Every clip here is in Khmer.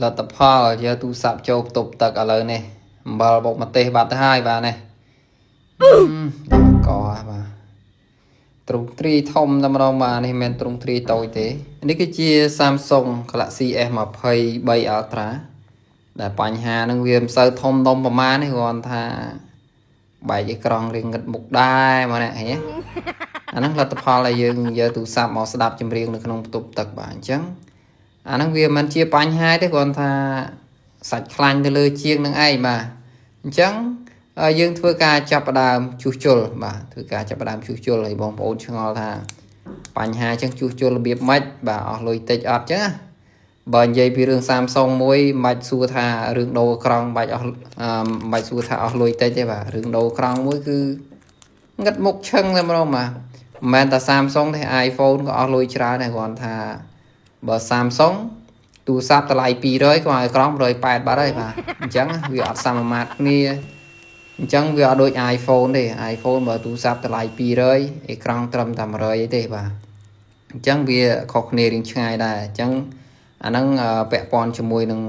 លទ្ធផលយកទូរស័ព្ទចូលបន្ទប់ទឹកឥឡូវនេះអំបិលបុកម្ទេសបាត់ទៅហើយបាទនេះកបាទទ្រង់ទ្រីធំតែម្ដងបាទនេះមិនមែនទ្រង់ទ្រីតូចទេនេះគឺជា Samsung Galaxy S23 Ultra ដែលបញ្ហានឹងវាមិនសូវធំដុំប្រមាណនេះគ្រាន់ថាបែកអេក្រង់រៀងងឹតមុខដែរមកនេះហ៎អាហ្នឹងលទ្ធផលដែលយើងយកទូរស័ព្ទមកស្ដាប់ចម្រៀងនៅក្នុងបន្ទប់ទឹកបាទអញ្ចឹងអាហ្នឹងវាមិនជាបញ្ហាទេគ្រាន់ថាសាច់ខ្លាញ់ទៅលើជាងនឹងឯងបាទអញ្ចឹងយើងធ្វើការចាប់ផ្ដើមជួសជុលបាទធ្វើការចាប់ផ្ដើមជួសជុលឲ្យបងប្អូនឆ្ងល់ថាបញ្ហាអញ្ចឹងជួសជុលរបៀបម៉េចបាទអស់លុយតិចអត់អញ្ចឹងបើនិយាយពីរឿង Samsung មួយមិនបាច់សួរថារឿងដូរក្រង់មិនបាច់សួរថាអស់លុយតិចទេបាទរឿងដូរក្រង់មួយគឺងឹតមុខឈឹងតែម្ដងបាទមិនមែនតែ Samsung ទេ iPhone ក៏អស់លុយច្រើនដែរគ្រាន់ថាបើ Samsung ទូរស័ព្ទតម្លៃ200ក៏ឲ្យក្រង់180បាត់ហើយបាទអញ្ចឹងវាអត់សមមាត្រគ្នាអញ្ចឹងវាអត់ដូច iPhone ទេ iPhone បើទូរស័ព្ទតម្លៃ200អេក្រង់ត្រឹមតែ100ទេបាទអញ្ចឹងវាខុសគ្នារៀងឆ្ងាយដែរអញ្ចឹងអាហ្នឹងពាក់ព័ន្ធជាមួយនឹង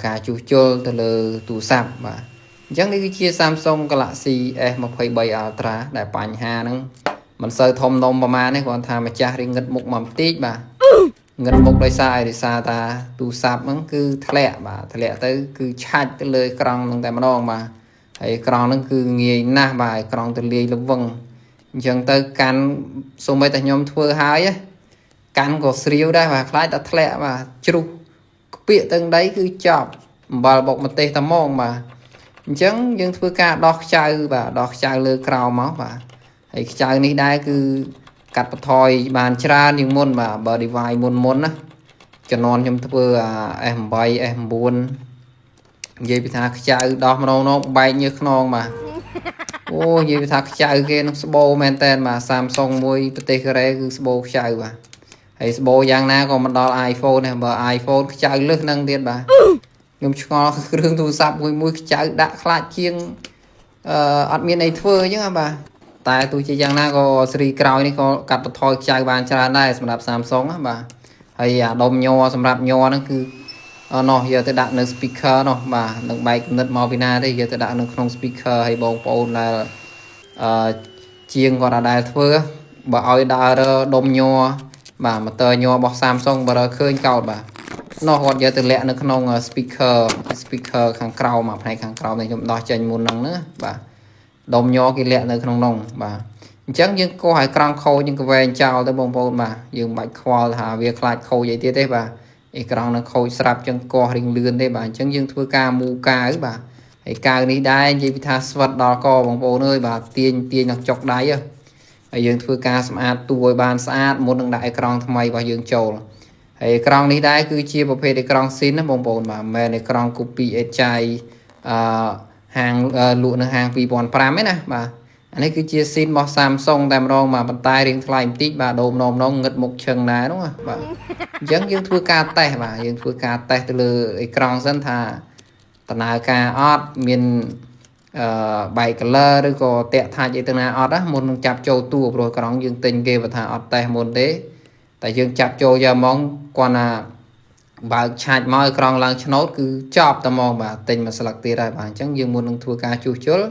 ការជួសជុលទៅលើទូរស័ព្ទបាទអញ្ចឹងនេះគឺជា Samsung Galaxy S23 Ultra ដែលបញ្ហាហ្នឹងមិនសូវធំដុំប្រហែលទេគ្រាន់ថាម្ចាស់រៀងងឹតមុខមកបន្តិចបាទងឹតមុខដោយសារតាទូរស័ព្ទហ្នឹងគឺធ្លាក់បាទធ្លាក់ទៅគឺឆាច់ទៅលើអេក្រង់ហ្នឹងតែម្ដងបាទហើយអេក្រង់ហ្នឹងគឺងាយណាស់បាទអេក្រង់ទៅលាយល្វឹងអញ្ចឹងទៅកាន់សូម្បីតែខ្ញុំធ្វើហើយកាន់ក៏ស្រាវដែរបាទខ្លាចតែធ្លាក់បាទជ្រុះក្ពាកទៅដីគឺចប់អំបិលបុកម្ទេសតែហ្មងបាទអញ្ចឹងយើងធ្វើការដោះខ្ចៅបាទដោះខ្ចៅលើក្រោមមកបាទហើយខ្ចៅនេះដែរគឺកាត់បន្ថយបានច្រើនជាងមុនបាទបើ device មុនណាជំនាន់ខ្ញុំធ្វើS8 S9 និយាយពីថាខ្ចៅដោះម្ដងបែកញើសខ្នងបាទអូនិយាយពីថាខ្ចៅគេនឹងស្បោមែនតែនបាទ Samsung មួយប្រទេសកូរ៉េគឺស្បោខ្ចៅបាទហើយស្បោយ៉ាងណាក៏មិនដល់ iPhone ទេបើ iPhone ខ្ចៅលើសនឹងទៀតបាទខ្ញុំឆ្ងល់គ្រឿងទូរស័ព្ទមួយខ្ចៅដាក់ខ្លាចជាងអត់មានអីធ្វើអញ្ចឹងបាទតែទោះជាយ៉ាងណាក៏ស៊េរីក្រោយនេះក៏កាត់បន្ថយខ្ចៅបានច្រើនដែរសម្រាប់ Samsung ណាបាទហើយអាដុំញ័រសម្រាប់ញ័រហ្នឹងគឺនោះយកទៅដាក់នៅ speaker នោះបាទនឹងបែកគំនិតមកពីណាទេយកទៅដាក់នៅក្នុង speaker ហើយបងប្អូនដែលជាងគាត់ដែលធ្វើបើឲ្យដើរដុំញ័របាទម៉ូទ័រញ័ររបស់ Samsung បើឃើញកោតបាទនោះគាត់យកទៅលាក់នៅក្នុង speaker ខាងក្រោមផ្នែកខាងក្រោមនេះខ្ញុំដោះចេញមុនហ្នឹងណាបាទដុំញ័រគេលាក់នៅក្នុងនោះបាទអញ្ចឹងយើងកោះឲ្យក្រង់ខូចយើងក៏វែងចោលទៅបងប្អូនបាទយើងមិនបាច់ខ្វល់ថាវាខ្លាចខូចអីទៀតទេបាទអេក្រង់នឹងខូចស្រាប់ចឹងកោះរៀងលឿនទេបាទអញ្ចឹងយើងធ្វើការមូកាវបាទហើយកៅនេះដែរនិយាយពីថាស្វិតដល់កបងប្អូនអើយបាទទាញនឹងចុកដៃហើយយើងធ្វើការសម្អាតទូឲ្យបានស្អាតមុននឹងដាក់អេក្រង់ថ្មីរបស់យើងចូលហើយអេក្រង់នេះដែរគឺជាប្រភេទអេក្រង់ស៊ីនណាបងប្អូនបាទមិនមែនអេក្រង់ copy HI ហាងលក់នៅហាង2005ទេណាបាទអានេះគឺជាស៊ីនរបស់ Samsung តែម្ដងបាទប៉ុន្តែរៀងថ្លៃបន្តិចបាទដូមនងងឹតមុខឈឹងដែរនោះបាទអញ្ចឹងយើងធ្វើការតេស្តបាទយើងធ្វើការតេស្តទៅលើអេក្រង់សិនថាដំណើរការអត់មានបែក color ឬក៏តាក់ថាច់អីទៅណាអត់ណាមុននឹងចាប់ចូលតួព្រោះក្រង់យើងទិញគេបើថាអត់តេស្តមុនទេតែយើងចាប់ចូលយកហ្មងគាត់ណាបើកឆាច់មកអេក្រង់ឡើងឆ្នោតគឺចប់តែហ្មងបាទទិញមួយស្លឹកទៀតហើយបាទអញ្ចឹងយើងមុននឹងធ្វើការជួសជុល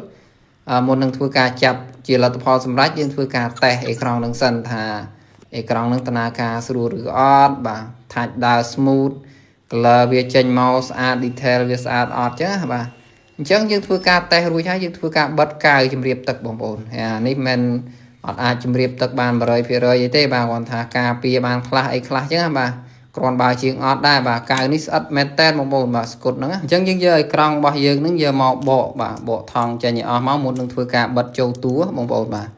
មុននឹងធ្វើការចាប់ជាលទ្ធផលសម្រាប់យើងធ្វើការតេស្តអេក្រង់នឹងសិនថាអេក្រង់នឹងដំណើរការស្រួលឬអត់បាទថាច់ដើរ smooth color វាចេញមកស្អាត detail វាស្អាតអត់ចឹងបាទអញ្ចឹងយើងធ្វើការតេស្តរួចហើយយើងធ្វើការបិទកាវជំរាបទឹកបងប្អូនអានេះមិនអត់អាចជំរាបទឹកបាន 100% អីទេបាទគាត់ថាការពារបានខ្លះអីខ្លះចឹងបាទគ្រាន់បើជាងអត់ដែរបាទកាវនេះស្អិតមែនតែនបងប្អូនបាទស្គុតហ្នឹងអញ្ចឹងយើងយកឲ្យក្រង់របស់យើងហ្នឹងយកមកបកបាទបកថង់ចេញឲ្យអស់មកមុននឹងធ្វើការបិទចូលតួបងប្អូនបាទ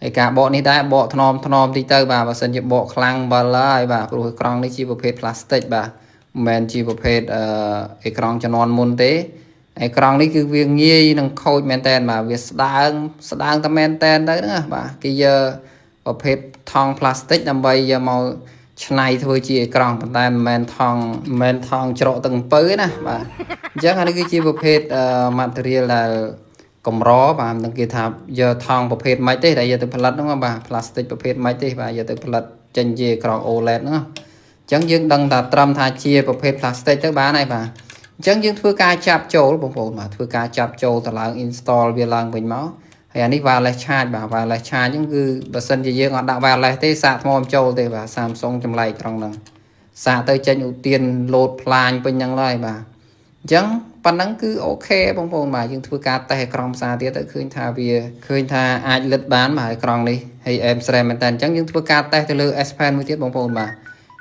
ហើយការបកនេះដែរបកថ្នមតិចទៅបាទបើសិនជាបកខ្លាំងបើហើយបាទព្រោះក្រង់នេះជាប្រភេទ plastic បាទមិនមែនជាប្រភេទអេក្រង់ជំនាន់មុនទេអេក្រង់នេះគឺវាងាយនឹងខូចមែនតែនបាទវាស្ដើងតែមែនតែនទៅហ្នឹងបាទគេយកប្រភេទថង់ plastic ដើម្បីយកមកឆ្នៃធ្វើជាអេក្រង់ប៉ុន្តែមិនមែនថង់ច្រកទឹកអំពៅទេណាបាទអញ្ចឹងអានេះគឺជាប្រភេទ material ដែលកម្របាទនឹងគេថាយកថង់ប្រភេទម៉េចទេដែលយកទៅផលិតហ្នឹងបាទ plastic ប្រភេទម៉េចទេបាទយកទៅផលិតចេញជាអេក្រង់ OLED ហ្នឹងអញ្ chẳng dương đăng ta trầm tha chiaประเภท plastic tới bán này bà chẳng dương thưa ca chạp châu bông bồn mà thưa ca chạp châu ta là install về làng bình máu hay anh ấy vào lại charge bà vào lại charge những cứ bà sân gì dương họ đạo vào lại thế sạc mồm châu thế bà Samsung trong lại trong năng sạc tới chân ưu tiên load plan bên nhân lại bà chẳng phần nắng cứ ok bông bồn mà dương thưa ca tay trong xa tiết tới khơi tha ai lật bán mà trong đi hay em xem mình tên chẳng dương thưa ca tay từ lư S Pen mới tiết bông bồn mà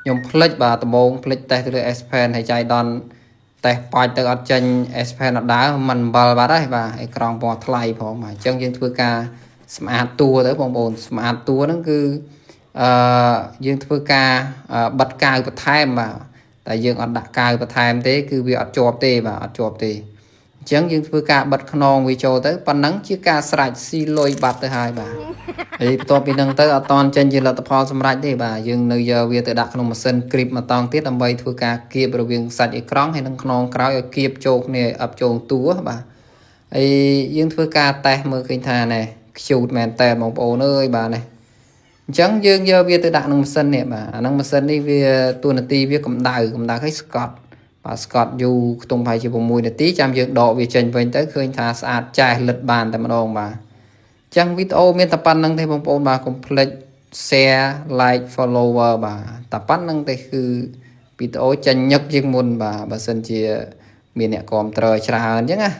nhom flick bà tầm bông flick tay từ lư S Pen hay chạy đònแต่ปล่อยตัวจันเอสเพนดามันบาลบาได้ป่ะไอ้กรองปอทไลพอมาจังยังធ្វើការស្មាតតួទៅបងប្អូនស្មាតតួហ្នឹងគឺយើងធ្វើការបិទកាវបន្ថែមបាទតែយើងអត់ដាក់កាវបន្ថែមទេគឺវាអត់ជាប់ទេបាទអត់ជាប់ទេអញ្ចឹងយើងធ្វើការបិទខ្នងវាចូលទៅប៉ុណ្ណឹងជាការស្រេចស៊ីលុយបាត់ទៅហើយបាទហើយបន្ទាប់ពីហ្នឹងទៅអត់តន់ចេញជាលទ្ធផលសម្រេចទេបាទយើងនៅយកវាទៅដាក់ក្នុងម៉ាស៊ីនគ្រីបមកតង់ទៀតដើម្បីធ្វើការគៀបរវាងសាច់អេក្រង់ហើយនិងខ្នងក្រោយឲ្យគៀបចូលគ្នាអបចូលតួបាទហើយយើងធ្វើការតេស្តមើលឃើញថាណែខ្ជូតមែនតើបងប្អូនអើយបាទណែអញ្ចឹងយើងយកវាទៅដាក់ក្នុងម៉ាស៊ីននេះបាទអាហ្នឹងម៉ាស៊ីននេះវាតួនាទីវាកម្ដៅឲ្យស្កត់បាទស្កត់យូរខ្ទង់ប្រហែលជា6នាទីចាំយើងដកវាចេញវិញទៅឃើញថាស្អាតចែសលិតបានតែម្ដងបាទចឹងវីដេអូមានតែប៉ុណ្្នឹងទេបងប្អូនបាទកុំភ្លេច share like follower បាទតែប៉ុណ្្នឹងទេគឺវីដេអូចាញ់ញឹកជាងមុនបាទបើសិនជាមានអ្នកគាំទ្រច្រើនអញ្ចឹងណា